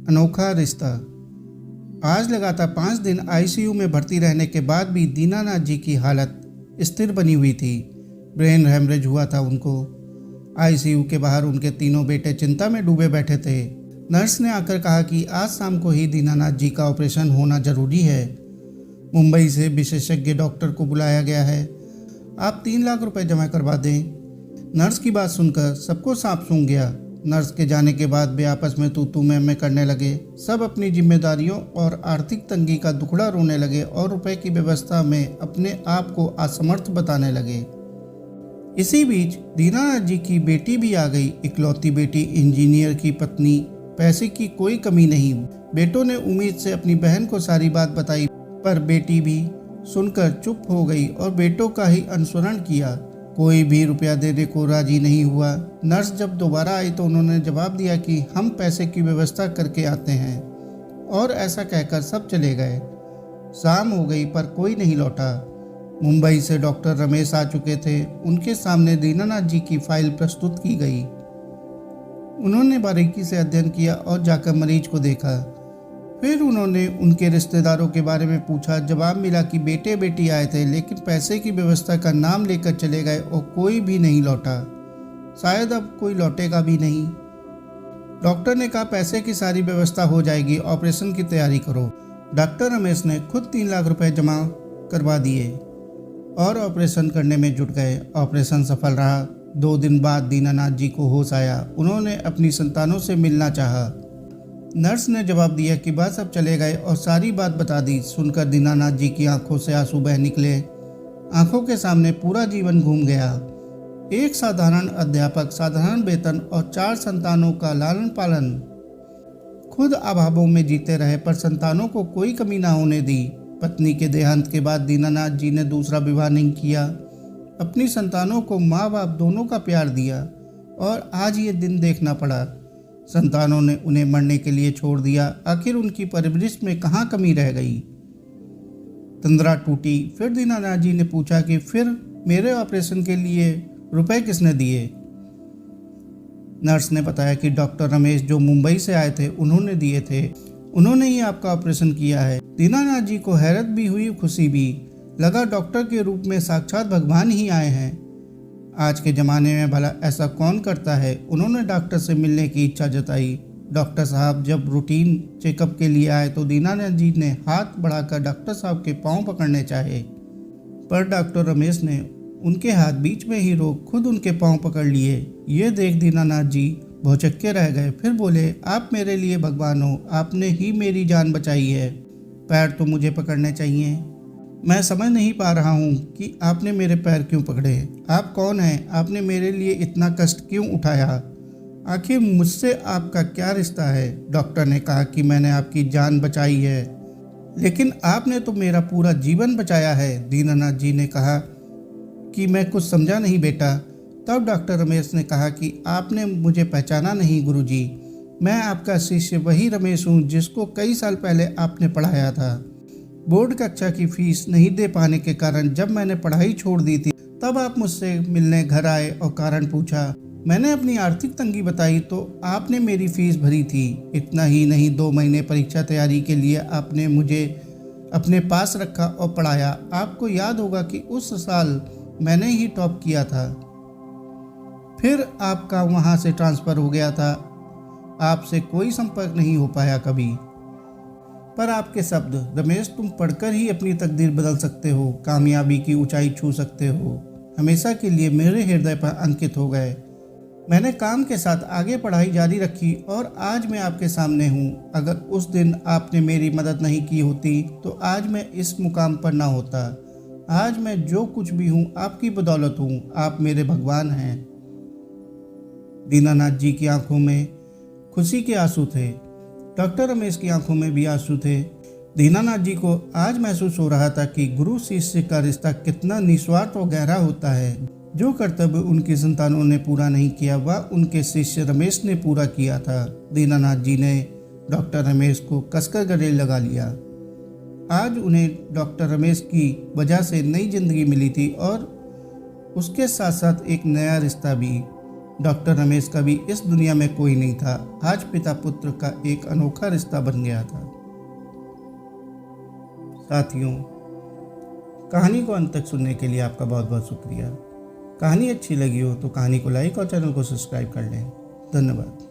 अनोखा रिश्ता। आज लगातार 5 दिन आईसीयू में भर्ती रहने के बाद भी दीनानाथ जी की हालत स्थिर बनी हुई थी। ब्रेन हेमरेज हुआ था उनको। आईसीयू के बाहर उनके तीनों बेटे चिंता में डूबे बैठे थे। नर्स ने आकर कहा कि आज शाम को ही दीनानाथ जी का ऑपरेशन होना जरूरी है। मुंबई से विशेषज्ञ डॉक्टर को बुलाया गया है। आप 3 लाख रुपए जमा करवा दें। नर्स की बात सुनकर सबको सांप सूंघ गया। नर्स के जाने के बाद वे आपस में तू मैं करने लगे। सब अपनी जिम्मेदारियों और आर्थिक तंगी का दुखड़ा रोने लगे और रुपए की व्यवस्था में अपने आप को असमर्थ बताने लगे। इसी बीच दीनानाथ जी की बेटी भी आ गई। इकलौती बेटी, इंजीनियर की पत्नी, पैसे की कोई कमी नहीं। बेटों ने उम्मीद से अपनी बहन को सारी बात बताई, पर बेटी भी सुनकर चुप हो गई और बेटों का ही अनुसरण किया। कोई भी रुपया देने को राजी नहीं हुआ। नर्स जब दोबारा आई तो उन्होंने जवाब दिया कि हम पैसे की व्यवस्था करके आते हैं, और ऐसा कहकर सब चले गए। शाम हो गई पर कोई नहीं लौटा। मुंबई से डॉक्टर रमेश आ चुके थे। उनके सामने दीनानाथ जी की फाइल प्रस्तुत की गई। उन्होंने बारीकी से अध्ययन किया और जाकर मरीज को देखा। फिर उन्होंने उनके रिश्तेदारों के बारे में पूछा। जवाब मिला कि बेटे बेटी आए थे, लेकिन पैसे की व्यवस्था का नाम लेकर चले गए और कोई भी नहीं लौटा। शायद अब कोई लौटेगा भी नहीं। डॉक्टर ने कहा पैसे की सारी व्यवस्था हो जाएगी, ऑपरेशन की तैयारी करो। डॉक्टर रमेश ने खुद 3 लाख रुपए जमा करवा दिए और ऑपरेशन करने में जुट गए। ऑपरेशन सफल रहा। 2 दिन बाद दीनानाथ जी को होश आया। उन्होंने अपनी संतानों से मिलना चाहा। नर्स ने जवाब दिया कि बस अब चले गए और सारी बात बता दी। सुनकर दीनानाथ जी की आंखों से आंसू बह निकले। आंखों के सामने पूरा जीवन घूम गया। एक साधारण अध्यापक, साधारण वेतन और 4 संतानों का लालन पालन। खुद अभावों में जीते रहे पर संतानों को कोई कमी ना होने दी। पत्नी के देहांत के बाद दीनानाथ जी ने दूसरा विवाह नहीं किया। अपनी संतानों को माँ बाप दोनों का प्यार दिया और आज ये दिन देखना पड़ा। संतानों ने उन्हें मरने के लिए छोड़ दिया। आखिर उनकी परवरिश में कहाँ कमी रह गई। तंद्रा टूटी। फिर दीनानाथ जी ने पूछा कि फिर मेरे ऑपरेशन के लिए रुपए किसने दिए। नर्स ने बताया कि डॉक्टर रमेश जो मुंबई से आए थे उन्होंने दिए थे। उन्होंने ही आपका ऑपरेशन किया है। दीनानाथ जी को हैरत भी हुई, खुशी भी। लगा डॉक्टर के रूप में साक्षात भगवान ही आए हैं। आज के ज़माने में भला ऐसा कौन करता है। उन्होंने डॉक्टर से मिलने की इच्छा जताई। डॉक्टर साहब जब रूटीन चेकअप के लिए आए तो दीनानाथ जी ने हाथ बढ़ाकर डॉक्टर साहब के पांव पकड़ने चाहे, पर डॉक्टर रमेश ने उनके हाथ बीच में ही रोक खुद उनके पांव पकड़ लिए। ये देख दीनानाथ जी भौचक्के रह गए। फिर बोले, आप मेरे लिए भगवान हो। आपने ही मेरी जान बचाई है। पैर तो मुझे पकड़ने चाहिए। मैं समझ नहीं पा रहा हूँ कि आपने मेरे पैर क्यों पकड़े। आप कौन हैं? आपने मेरे लिए इतना कष्ट क्यों उठाया? आखिर मुझसे आपका क्या रिश्ता है? डॉक्टर ने कहा कि मैंने आपकी जान बचाई है, लेकिन आपने तो मेरा पूरा जीवन बचाया है। दीनानाथ जी ने कहा कि मैं कुछ समझा नहीं बेटा। तब डॉक्टर रमेश ने कहा कि आपने मुझे पहचाना नहीं गुरुजी। मैं आपका शिष्य वही रमेश हूँ जिसको कई साल पहले आपने पढ़ाया था। बोर्ड कक्षा की फीस नहीं दे पाने के कारण जब मैंने पढ़ाई छोड़ दी थी, तब आप मुझसे मिलने घर आए और कारण पूछा। मैंने अपनी आर्थिक तंगी बताई तो आपने मेरी फीस भरी थी। इतना ही नहीं, 2 महीने परीक्षा तैयारी के लिए आपने मुझे अपने पास रखा और पढ़ाया। आपको याद होगा कि उस साल मैंने ही टॉप किया था। फिर आपका वहाँ से ट्रांसफ़र हो गया था। आपसे कोई संपर्क नहीं हो पाया कभी। पर आपके शब्द, रमेश तुम पढ़कर ही अपनी तकदीर बदल सकते हो, कामयाबी की ऊंचाई छू सकते हो, हमेशा के लिए मेरे हृदय पर अंकित हो गए। मैंने काम के साथ आगे पढ़ाई जारी रखी और आज मैं आपके सामने हूँ। अगर उस दिन आपने मेरी मदद नहीं की होती तो आज मैं इस मुकाम पर ना होता। आज मैं जो कुछ भी हूँ आपकी बदौलत हूँ। आप मेरे भगवान हैं। दीनानाथ जी की आंखों में खुशी के आंसू थे। डॉक्टर रमेश की आंखों में भी आंसू थे। दीनानाथ जी को आज महसूस हो रहा था कि गुरु शिष्य का रिश्ता कितना निस्वार्थ और गहरा होता है। जो कर्तव्य उनकी संतानों ने पूरा नहीं किया वह उनके शिष्य रमेश ने पूरा किया था। दीनानाथ जी ने डॉक्टर रमेश को कसकर गले लगा लिया। आज उन्हें डॉक्टर रमेश की वजह से नई जिंदगी मिली थी और उसके साथ साथ एक नया रिश्ता भी। डॉक्टर रमेश का भी इस दुनिया में कोई नहीं था। आज पिता पुत्र का एक अनोखा रिश्ता बन गया था। साथियों, कहानी को अंत तक सुनने के लिए आपका बहुत बहुत शुक्रिया। कहानी अच्छी लगी हो तो कहानी को लाइक और चैनल को सब्सक्राइब कर लें। धन्यवाद।